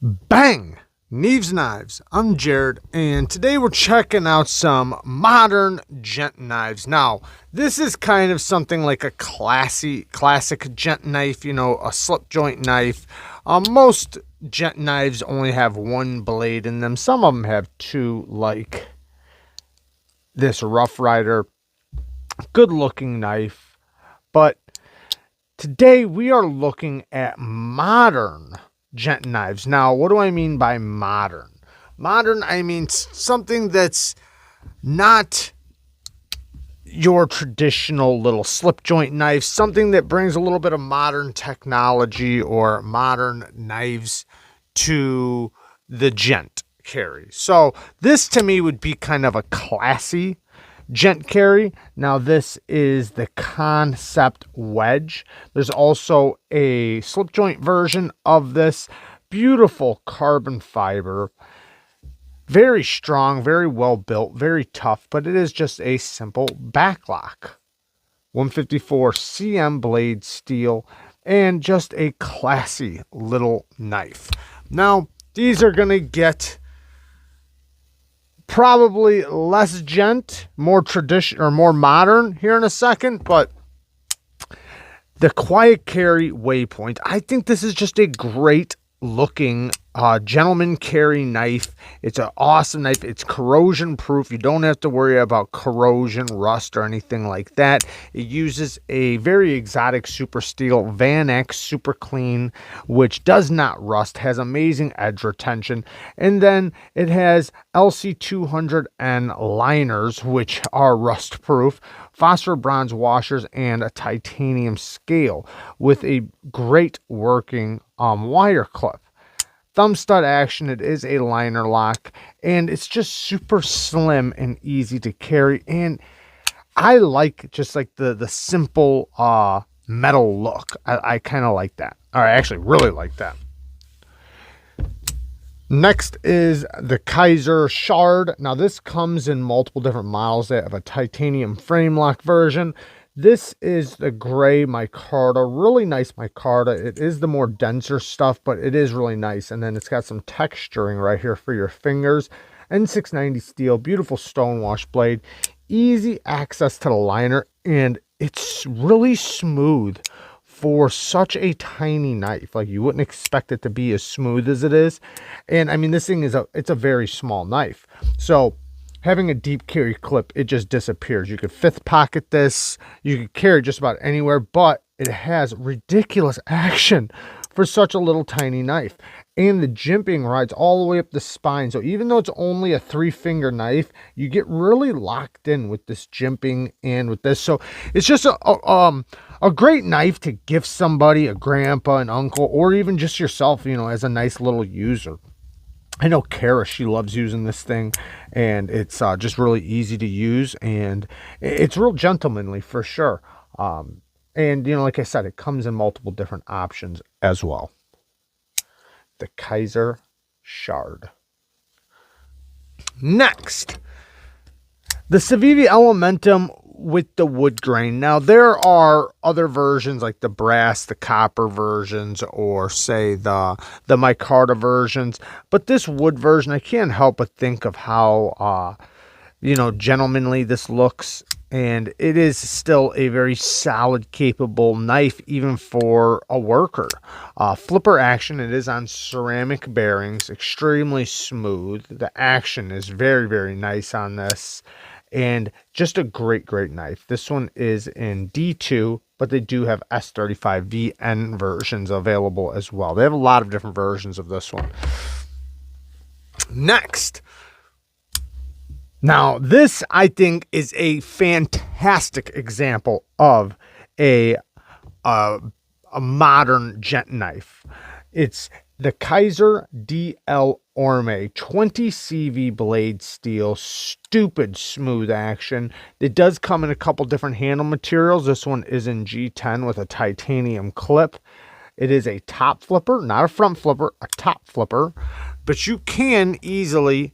Bang! Neves Knives. I'm Jared, and today we're checking out some modern Gent knives. Now, this is kind of something like a classic Gent knife, you know, a slip joint knife. Most Gent knives only have one blade in them. Some of them have two, like this Rough Rider. Good looking knife. But today we are looking at modern Gent knives. Now, what do I mean by modern? Modern, I mean something that's not your traditional little slip joint knife, something that brings a little bit of modern technology or modern knives to the Gent carry. So this to me would be kind of a classy Gent carry. Now this is the concept Wedge. There's also a slip joint version of this. Beautiful carbon fiber, very strong, very well built, very tough, but it is just a simple backlock. 154 cm blade steel, and just a classy little knife. Now these are gonna get probably less Gent, more tradition or more modern here in a second, but the quiet carry Waypoint, I think this is just a great looking gentleman carry knife. It's an awesome knife. It's corrosion proof. You don't have to worry about corrosion, rust, or anything like that. It uses a very exotic super steel Van X super clean, which does not rust, has amazing edge retention, and then it has LC200N liners, which are rust proof, phosphor bronze washers, and a titanium scale with a great working wire clip. Thumb stud action. It is a liner lock, and it's just super slim and easy to carry, and I like just like the simple metal look. I kind of like that. Or I actually really like that. Next is the Kaiser Shard. Now this comes in multiple different models. They have a titanium frame lock version. This is the gray micarta, really nice micarta. It is the more denser stuff, but it is really nice. And then it's got some texturing right here for your fingers. N690 steel, beautiful stonewash blade, easy access to the liner, and it's really smooth for such a tiny knife. Like, you wouldn't expect it to be as smooth as it is. And I mean, this thing is it's a very small knife. So having a deep carry clip, it just disappears. You could fifth pocket this. You could carry just about anywhere, but it has ridiculous action for such a little tiny knife. And the jimping rides all the way up the spine. So even though it's only a 3-finger knife, you get really locked in with this jimping and with this. So it's just a great knife to gift somebody, a grandpa, an uncle, or even just yourself, you know, as a nice little user. I know Kara, she loves using this thing, and it's just really easy to use, and it's real gentlemanly for sure. And, you know, like I said, it comes in multiple different options as well. The Kaiser Shard. Next, the SAVI Elementum with the wood grain. Now there are other versions like the brass, the copper versions, or say the micarta versions, but this wood version, I can't help but think of how you know, gentlemanly this looks, and it is still a very solid, capable knife even for a worker. Flipper action. It is on ceramic bearings, extremely smooth. The action is very, very nice on this. And just a great knife. This one is in D2, but they do have S35VN versions available as well. They have a lot of different versions of this one. Next. Now, this, I think, is a fantastic example of a modern Gent knife. It's the Kizer DL Orme 20 CV blade steel, stupid smooth action. It does come in a couple different handle materials. This one is in G10 with a titanium clip. It is a top flipper, not a front flipper, a top flipper, but you can easily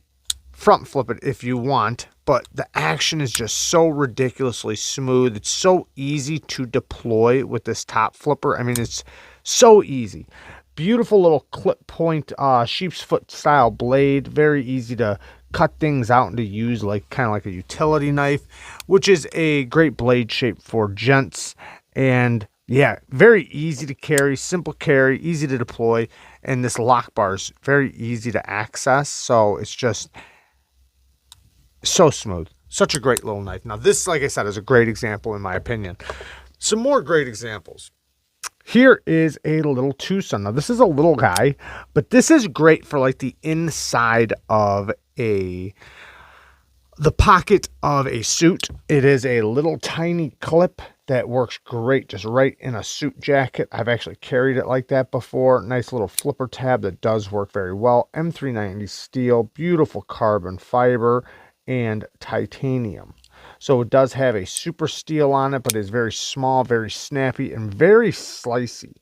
front flip it if you want, but the action is just so ridiculously smooth. It's so easy to deploy with this top flipper. I mean, it's so easy. Beautiful little clip point sheep's foot style blade. Very easy to cut things out and to use like kind of like a utility knife, which is a great blade shape for gents. And yeah, very easy to carry, simple carry, easy to deploy, and this lock bar is very easy to access, so it's just so smooth. Such a great little knife. Now this, like I said, is a great example in my opinion. Some more great examples. Here is a little Twosun. Now this is a little guy, but this is great for like the inside of the pocket of a suit. It is a little tiny clip that works great just right in a suit jacket. I've actually carried it like that before. Nice little flipper tab that does work very well. M390 steel, beautiful carbon fiber, and titanium. So it does have a super steel on it, but it's very small, very snappy, and very slicey.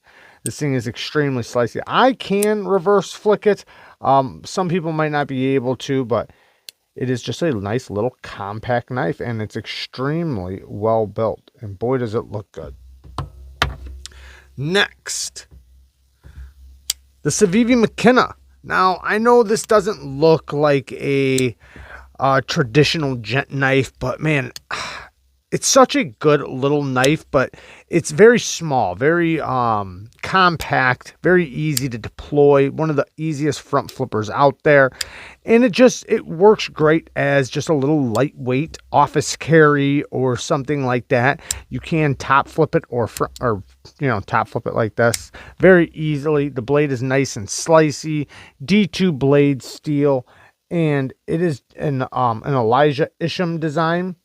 This thing is extremely slicey. I can reverse flick it. Some people might not be able to, but it is just a nice little compact knife, and it's extremely well built. And boy, does it look good. Next, the SAVI Mckenna. Now, I know this doesn't look like a traditional gent knife, but man, it's such a good little knife, but it's very small, very compact, very easy to deploy, one of the easiest front flippers out there. And it works great as just a little lightweight office carry or something like that. You can top flip it or top flip it like this very easily. The blade is nice and slicey, D2 blade steel, and it is an Elijah Isham design.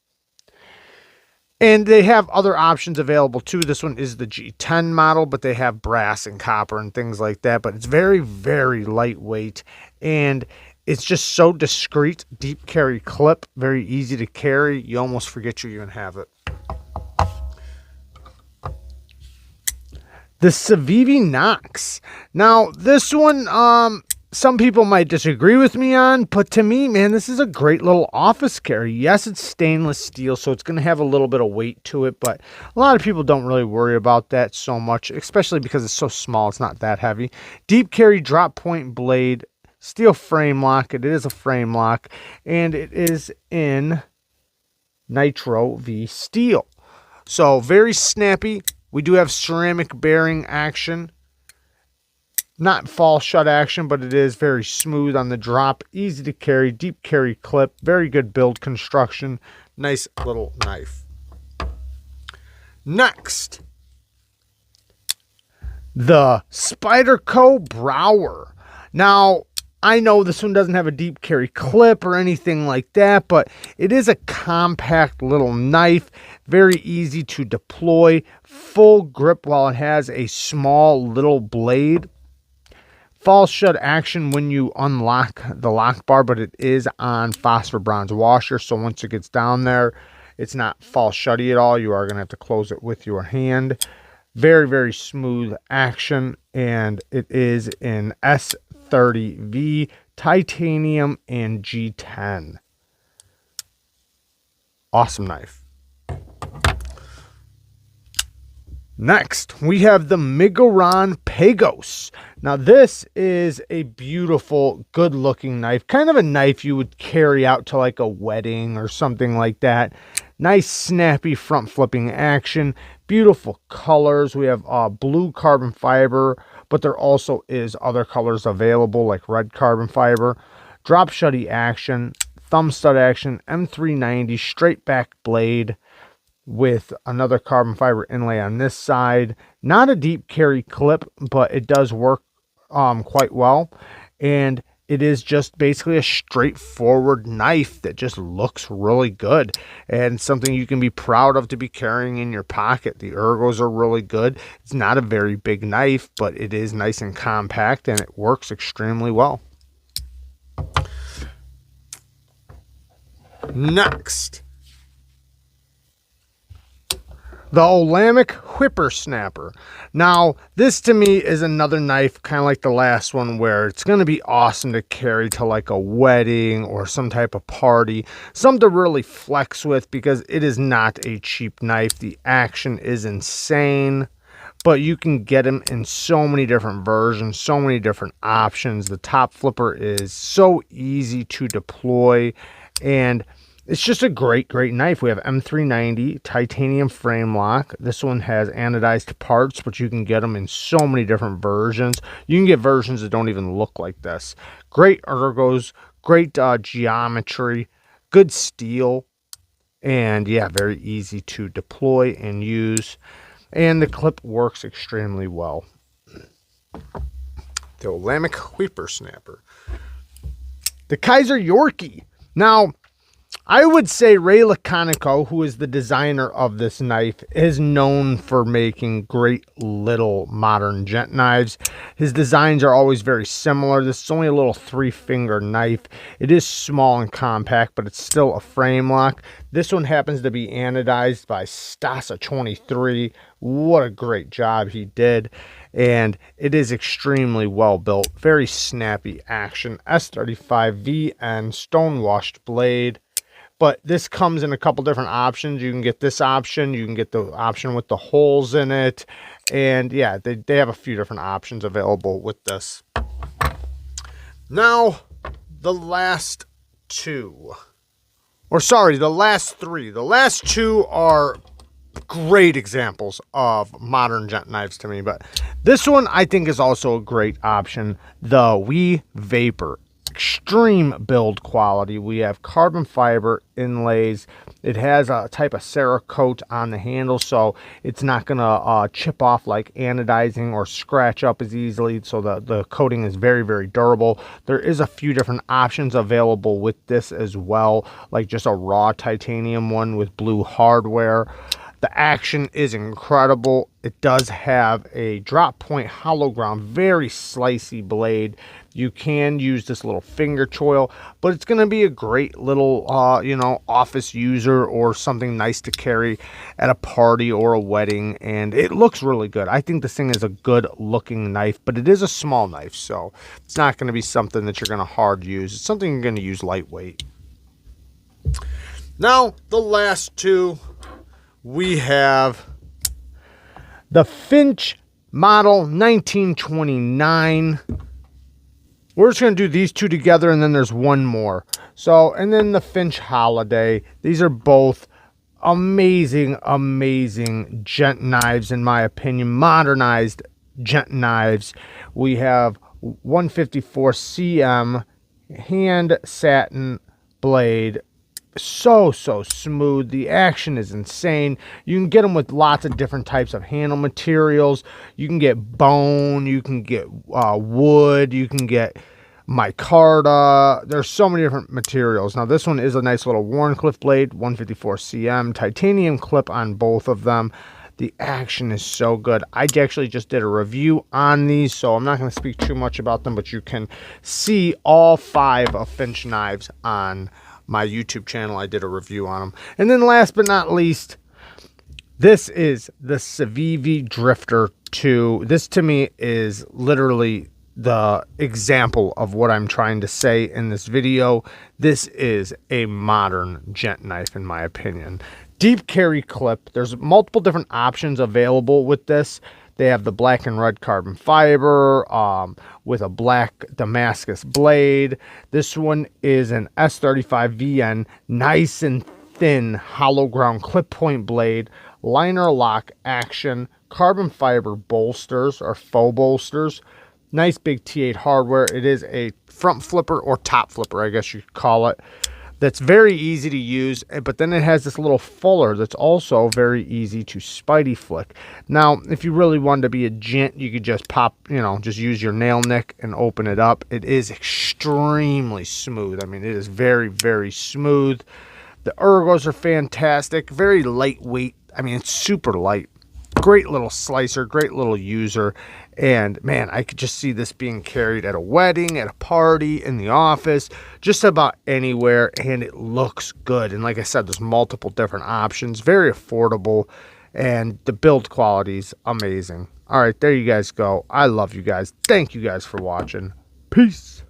And they have other options available too. This one is the G10 model, but they have brass and copper and things like that. But it's very, very lightweight, and it's just so discreet. Deep carry clip, very easy to carry. You almost forget you even have it. The SAVI Knox. Now, this one, some people might disagree with me on, but to me, man, this is a great little office carry. Yes, it's stainless steel, so it's going to have a little bit of weight to it, but a lot of people don't really worry about that so much, especially because it's so small. It's not that heavy. Deep carry drop point blade, steel frame lock. It is a frame lock, and it is in Nitro V steel. So very snappy. We do have ceramic bearing action. Not fall shut action, but it is very smooth on the drop, easy to carry, deep carry clip, very good build construction, nice little knife. Next, the Spyderco Brower. Now, I know this one doesn't have a deep carry clip or anything like that, but it is a compact little knife, very easy to deploy, full grip while it has a small little blade. Falls shut action when you unlock the lock bar, but it is on phosphor bronze washer, so once it gets down there, it's not fall shutty at all. You are going to have to close it with your hand. Very, very smooth action, and it is in S30V, titanium, and G10. Awesome knife. Next, we have the Megaronpagos. Now, this is a beautiful, good-looking knife. Kind of a knife you would carry out to like a wedding or something like that. Nice, snappy front flipping action. Beautiful colors. We have blue carbon fiber, but there also is other colors available like red carbon fiber. Drop shutty action, thumb stud action, M390 straight back blade with another carbon fiber inlay on this side. Not a deep carry clip, but it does work quite well. And it is just basically a straightforward knife that just looks really good and something you can be proud of to be carrying in your pocket. The ergos are really good. It's not a very big knife, but it is nice and compact, and it works extremely well. Next, the Olamic Whipper snapper. Now, this to me is another knife, kind of like the last one, where it's going to be awesome to carry to like a wedding or some type of party. Something to really flex with, because it is not a cheap knife. The action is insane, but you can get them in so many different versions, so many different options. The top flipper is so easy to deploy, and it's just a great knife. We have M390 titanium frame lock. This one has anodized parts, but you can get them in so many different versions. You can get versions that don't even look like this. Great ergos, great geometry, good steel, and yeah, very easy to deploy and use. And the clip works extremely well. The Olamic Whipper snapper. The Kizer Yorkie. Now, I would say Ray Laconico, who is the designer of this knife, is known for making great little modern gent knives. His designs are always very similar. This is only a little 3-finger knife. It is small and compact, but it's still a frame lock. This one happens to be anodized by Stasa 23. What a great job he did. And it is extremely well built. Very snappy action. S35VN stonewashed blade. But this comes in a couple different options. You can get this option. You can get the option with the holes in it. And yeah, they have a few different options available with this. Now, the last two. Or sorry, the last three. The last two are great examples of modern gent knives to me. But this one I think is also a great option. The Wiha Bit. Extreme build quality. We have carbon fiber inlays. It has a type of Cerakote on the handle, so it's not gonna chip off like anodizing or scratch up as easily. So the coating is very durable. There is a few different options available with this as well, like just a raw titanium one with blue hardware. The action is incredible. It does have a drop point hollow ground, very slicey blade. You can use this little finger choil, but it's going to be a great little, you know, office user or something nice to carry at a party or a wedding. And it looks really good. I think this thing is a good looking knife, but it is a small knife, so it's not going to be something that you're going to hard use. It's something you're going to use lightweight. Now, the last two. We have the Finch model 1929. We're just going to do these two together, and then there's one more. So, and then the Finch Holiday. These are both amazing gent knives, in my opinion. Modernized gent knives. We have 154 cm hand satin blade. So smooth. The action is insane. You can get them with lots of different types of handle materials. You can get bone, you can get wood, you can get micarta. There's so many different materials. Now this one is a nice little Wharncliffe blade, 154 cm, titanium clip on both of them. The action is so good. I actually just did a review on these, so I'm not going to speak too much about them, but you can see all 5 of Finch knives on my YouTube channel. I did a review on them. And then last but not least, this is the SAVI Drifter 2. This to me is literally the example of what I'm trying to say in this video. This is a modern gent knife, in my opinion. Deep carry clip. There's multiple different options available with this. They have the black and red carbon fiber with a black Damascus blade. This one is an S35VN, nice and thin hollow ground clip point blade, liner lock action, carbon fiber bolsters or faux bolsters, nice big T8 hardware. It is a front flipper or top flipper, I guess you could call it. That's very easy to use, but then it has this little fuller that's also very easy to spidey flick. Now, if you really wanted to be a gent, you could just pop, you know, just use your nail nick and open it up. It is extremely smooth. I mean, it is very smooth. The ergos are fantastic, very lightweight. I mean, it's super light. Great little slicer, great little user. And man, I could just see this being carried at a wedding, at a party, in the office, just about anywhere. And it looks good. And like I said, there's multiple different options, very affordable, and the build quality is amazing. All right, there you guys go. I love you guys. Thank you guys for watching. Peace.